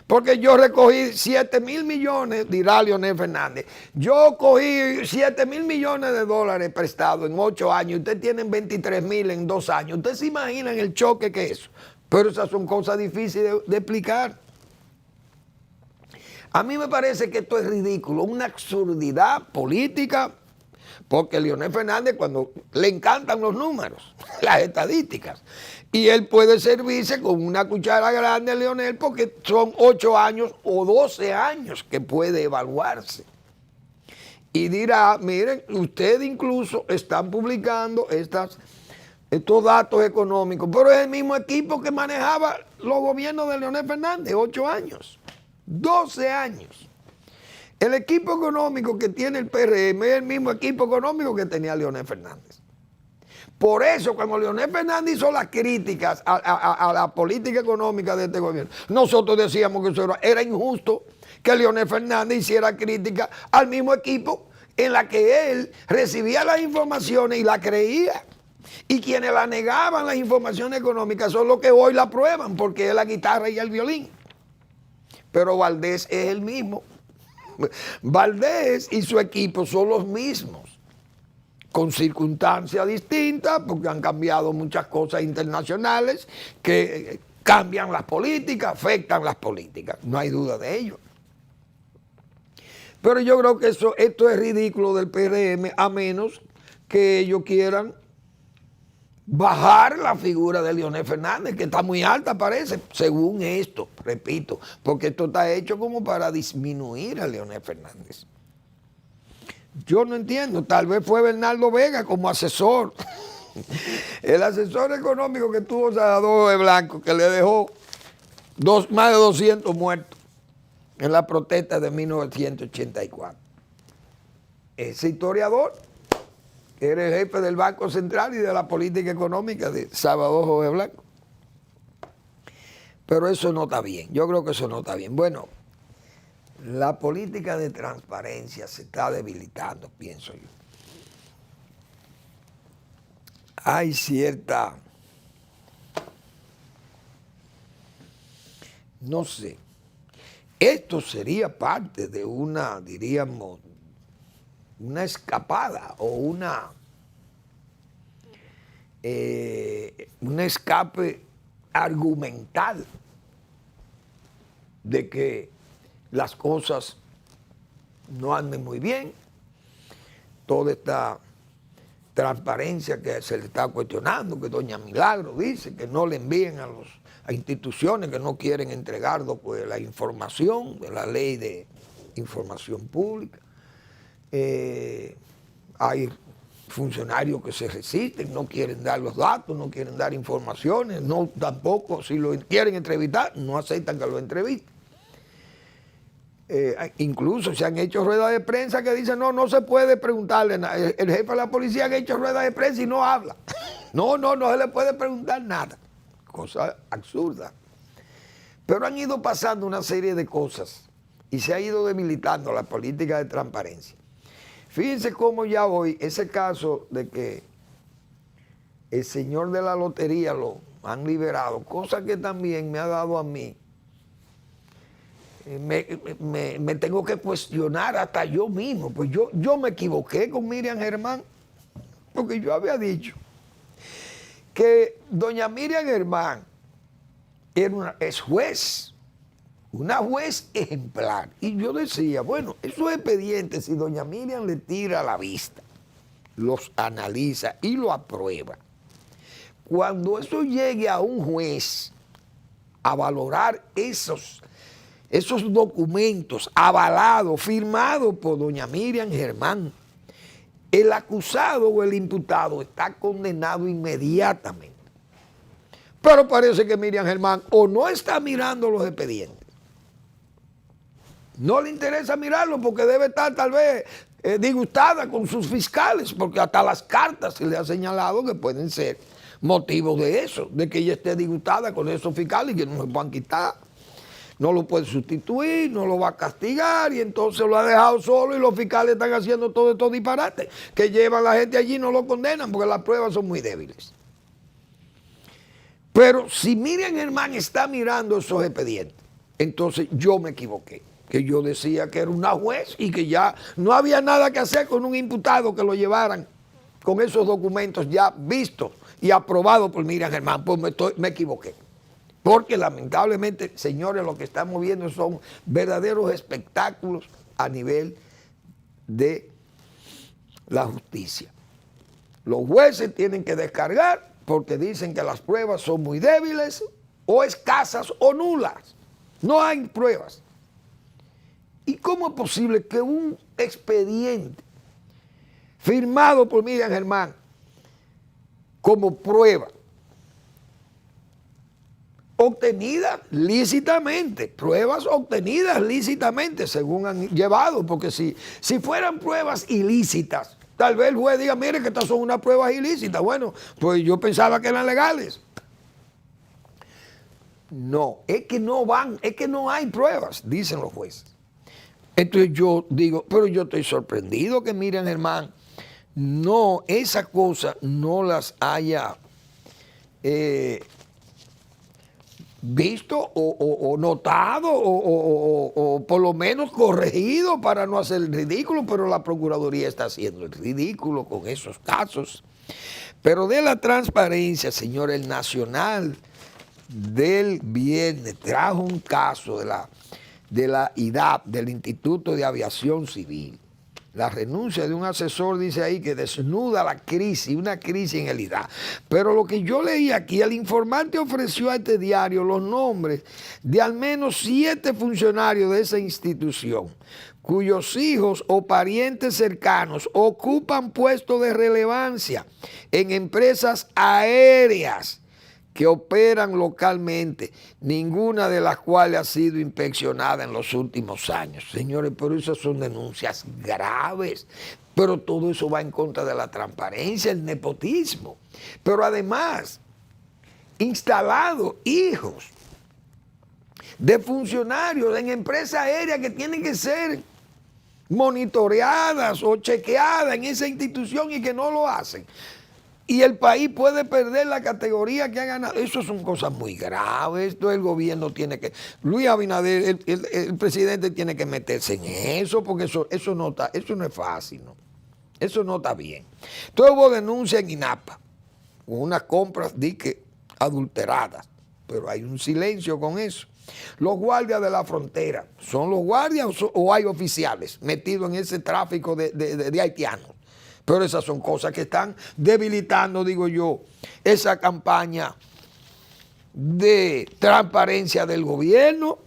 Porque yo recogí 7,000 millones, dirá Leonel Fernández. Yo cogí 7,000 millones de dólares prestados en 8 años. Ustedes tienen 23,000 en 2 años. Ustedes se imaginan el choque que es eso. Pero esas son cosas difíciles de explicar. A mí me parece que esto es ridículo, una absurdidad política, porque Leonel Fernández, cuando le encantan los números, las estadísticas, y él puede servirse con una cuchara grande, Leonel, porque son 8 años o 12 años que puede evaluarse. Y dirá, miren, ustedes incluso están publicando estos datos económicos, pero es el mismo equipo que manejaba los gobiernos de Leonel Fernández, 8 años, 12 años. El equipo económico que tiene el PRM es el mismo equipo económico que tenía Leonel Fernández. Por eso, cuando Leonel Fernández hizo las críticas a la política económica de este gobierno, nosotros decíamos que eso era injusto que Leonel Fernández hiciera crítica al mismo equipo en la que él recibía las informaciones y la creía. Y quienes la negaban las informaciones económicas son los que hoy la prueban, porque es la guitarra y el violín. Pero Valdés es el mismo. Valdés y su equipo son los mismos, con circunstancias distintas, porque han cambiado muchas cosas internacionales que cambian las políticas, afectan las políticas, no hay duda de ello. Pero yo creo que esto es ridículo del PRM, a menos que ellos quieran bajar la figura de Leonel Fernández, que está muy alta parece, según esto, repito, porque esto está hecho como para disminuir a Leonel Fernández. Yo no entiendo, tal vez fue Bernardo Vega como asesor, el asesor económico que tuvo Salvador Blanco, que le dejó más de 200 muertos en la protesta de 1984. Ese historiador era el jefe del Banco Central y de la política económica de Salvador Jorge Blanco. Pero eso no está bien, yo creo que eso no está bien. Bueno, la política de transparencia se está debilitando, pienso yo. Hay cierta, no sé, esto sería parte de una, diríamos, una escapada o un escape argumental de que las cosas no anden muy bien, toda esta transparencia que se le está cuestionando, que doña Milagro dice que no le envíen a instituciones que no quieren entregar pues, la información de la ley de información pública. Hay funcionarios que se resisten, no quieren dar los datos, no quieren dar informaciones, no tampoco, si lo quieren entrevistar, no aceptan que lo entrevisten. Incluso se han hecho ruedas de prensa que dicen, no se puede preguntarle nada. El jefe de la policía ha hecho ruedas de prensa y no habla. No se le puede preguntar nada. Cosa absurda. Pero han ido pasando una serie de cosas y se ha ido debilitando la política de transparencia. Fíjense cómo ya hoy, ese caso de que el señor de la lotería lo han liberado, cosa que también me ha dado a mí, me tengo que cuestionar hasta yo mismo, pues yo me equivoqué con Miriam Germán, porque yo había dicho que doña Miriam Germán es juez, una juez ejemplar. Y yo decía, bueno, esos expedientes, si doña Miriam le tira a la vista, los analiza y lo aprueba, cuando eso llegue a un juez a valorar esos documentos avalados, firmados por doña Miriam Germán, el acusado o el imputado está condenado inmediatamente. Pero parece que Miriam Germán o no está mirando los expedientes, no le interesa mirarlo porque debe estar tal vez disgustada con sus fiscales, porque hasta las cartas se le ha señalado que pueden ser motivos de eso, de que ella esté disgustada con esos fiscales y que no se puedan quitar, no lo puede sustituir, no lo va a castigar y entonces lo ha dejado solo y los fiscales están haciendo todo estos disparates que llevan a la gente allí y no lo condenan porque las pruebas son muy débiles. Pero si Miriam Germán está mirando esos expedientes, entonces yo me equivoqué, que yo decía que era una juez y que ya no había nada que hacer con un imputado que lo llevaran con esos documentos ya vistos y aprobados por Miriam Germán. Pues me equivoqué. Porque lamentablemente, señores, lo que estamos viendo son verdaderos espectáculos a nivel de la justicia. Los jueces tienen que descargar porque dicen que las pruebas son muy débiles o escasas o nulas. No hay pruebas. ¿Y cómo es posible que un expediente firmado por Miriam Germán como prueba, obtenidas lícitamente, pruebas obtenidas lícitamente, según han llevado, porque si fueran pruebas ilícitas, tal vez el juez diga, mire que estas son unas pruebas ilícitas. Bueno, pues yo pensaba que eran legales. No, es que no van, es que no hay pruebas, dicen los jueces. Entonces yo digo, pero yo estoy sorprendido que Miriam Germán no, esa cosa no las haya visto o notado o por lo menos corregido para no hacer el ridículo, pero la Procuraduría está haciendo el ridículo con esos casos. Pero de la transparencia, señor, el Nacional del viernes trajo un caso de la IDAP, del Instituto de Aviación Civil. La renuncia de un asesor, dice ahí, que desnuda la crisis, una crisis en el IDAP. Pero lo que yo leí aquí, el informante ofreció a este diario los nombres de al menos 7 funcionarios de esa institución, cuyos hijos o parientes cercanos ocupan puestos de relevancia en empresas aéreas que operan localmente, ninguna de las cuales ha sido inspeccionada en los últimos años. Señores, pero esas son denuncias graves, pero todo eso va en contra de la transparencia, el nepotismo. Pero además, instalado hijos de funcionarios en empresas aéreas que tienen que ser monitoreadas o chequeadas en esa institución y que no lo hacen. Y el país puede perder la categoría que ha ganado. Eso son cosas muy graves. Esto el gobierno tiene que... Luis Abinader, el presidente, tiene que meterse en eso, porque eso no es fácil, ¿no? Eso no está bien. Entonces hubo denuncia en INAPA, con unas compras adulteradas, pero hay un silencio con eso. Los guardias de la frontera, ¿son los guardias o hay oficiales metidos en ese tráfico de haitianos? Pero esas son cosas que están debilitando, digo yo, esa campaña de transparencia del gobierno.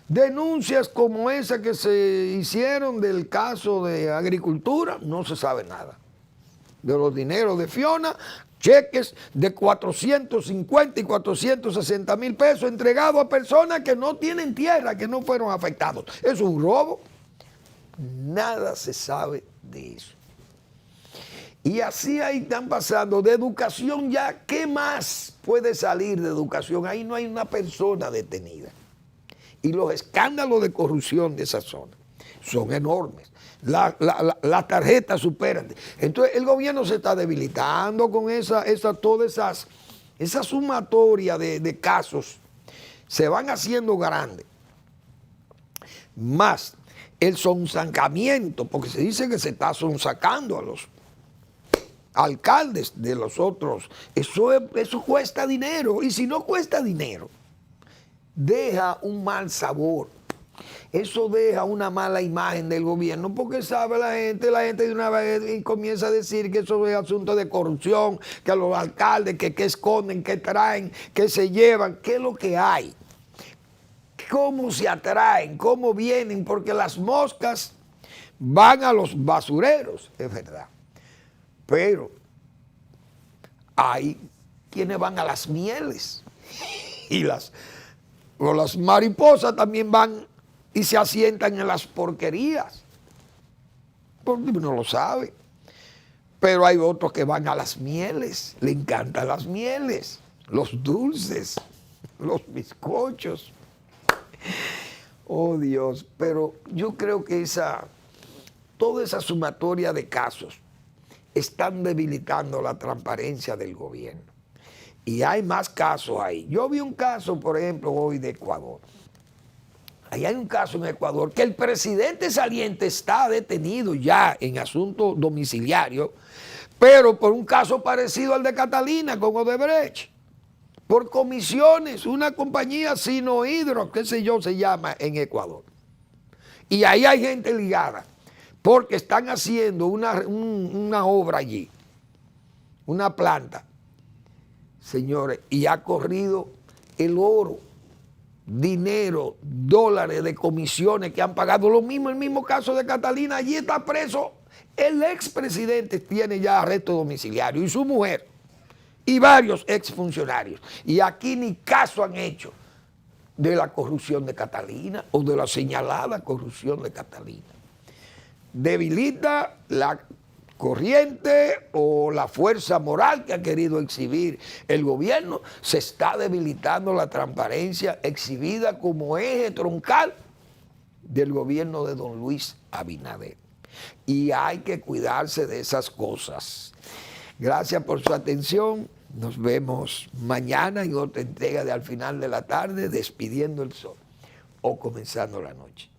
Denuncias como esa que se hicieron del caso de agricultura, no se sabe nada. De los dineros de Fiona, cheques de 450 y 460 mil pesos entregados a personas que no tienen tierra, que no fueron afectados. ¿Eso es un robo? Nada se sabe de eso. Y así ahí están pasando. De educación ya, ¿qué más puede salir de educación? Ahí no hay una persona detenida. Y los escándalos de corrupción de esa zona son enormes. Las tarjetas superan. Entonces el gobierno se está debilitando con todas esa sumatoria de casos. Se van haciendo grandes. Más el sonsancamiento, porque se dice que se está sonsacando alcaldes de los otros. Eso cuesta dinero. Y si no cuesta dinero, deja un mal sabor. Eso deja una mala imagen del gobierno, porque sabe la gente de una vez comienza a decir que eso es asunto de corrupción, que los alcaldes, que esconden, que traen, que se llevan. ¿Qué es lo que hay? ¿Cómo se atraen? ¿Cómo vienen? Porque las moscas van a los basureros, es verdad. Pero hay quienes van a las mieles. Y las mariposas también van y se asientan en las porquerías. Porque uno no lo sabe. Pero hay otros que van a las mieles. Le encantan las mieles, los dulces, los bizcochos. Oh Dios, pero yo creo que toda esa sumatoria de casos están debilitando la transparencia del gobierno. Y hay más casos ahí. Yo vi un caso, por ejemplo, hoy de Ecuador. Ahí hay un caso en Ecuador que el presidente saliente está detenido ya en asunto domiciliario, pero por un caso parecido al de Catalina con Odebrecht. Por comisiones, una compañía Sinohidro, qué sé yo, se llama en Ecuador. Y ahí hay gente ligada, porque están haciendo una obra allí, una planta, señores, y ha corrido el oro, dinero, dólares de comisiones que han pagado. Lo mismo, el mismo caso de Catalina, allí está preso. El expresidente tiene ya arresto domiciliario y su mujer. Y varios exfuncionarios. Y aquí ni caso han hecho de la corrupción de Catalina o de la señalada corrupción de Catalina. Debilita la corriente o la fuerza moral que ha querido exhibir el gobierno. Se está debilitando la transparencia exhibida como eje troncal del gobierno de don Luis Abinader. Y hay que cuidarse de esas cosas. Gracias por su atención. Nos vemos mañana en otra entrega de Al Final de la Tarde, Despidiendo el Sol o Comenzando la Noche.